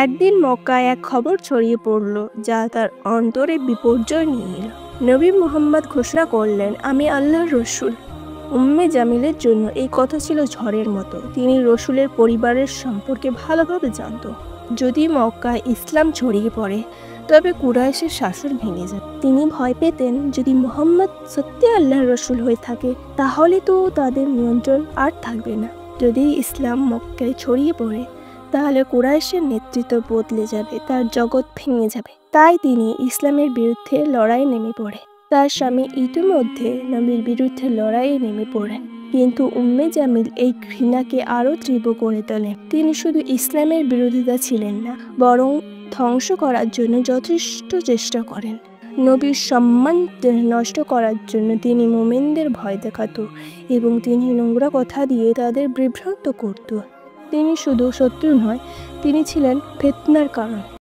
একদিন মক্কায় এক খবর ছড়িয়ে পড়ল যা তার অন্তরে বিপর্যয় নিয়ে এল। নবী মুহাম্মদ ঘোষণা করলেন, আমি আল্লাহর রসুল। উম্মে জামিলের জন্য এই কথা ছিল ঝড়ের মতো। তিনি রসুলের পরিবারের সম্পর্কে ভালোভাবে জানত। যদি মক্কায় ইসলাম ছড়িয়ে পড়ে তবে কুরাইশের শাসন ভেঙে যায়। তিনি ভয় পেতেন যদি মুহাম্মদ সত্যি আল্লাহর রসুল হয়ে থাকে তাহলে তো তাদের নিয়ন্ত্রণ আর থাকবে না। যদি ইসলাম মক্কায় ছড়িয়ে পড়ে তাহলে কুরাইশের নেতৃত্ব বদলে যাবে, তার জগৎ ভেঙে যাবে। তাই তিনি ইসলামের বিরুদ্ধে লড়াই নেমে পড়ে। তার স্বামী ইতিমধ্যে নবীর বিরুদ্ধে লড়াইয়ে নেমে পড়েন, কিন্তু উম্মে জামিল এই ঘৃণাকে আরো তীব্র করে তোলেন। তিনি শুধু ইসলামের বিরোধিতা ছিলেন না, বরং ধ্বংস করার জন্য যথেষ্ট চেষ্টা করেন। নবীর সম্মান নষ্ট করার জন্য তিনি মুমিনদের ভয় দেখাতো এবং তিনি নোংরা কথা দিয়ে তাদের বিভ্রান্ত করত। তিনি শুধু শত্রু নয়, তিনি ছিলেন ফিতনার কারণ।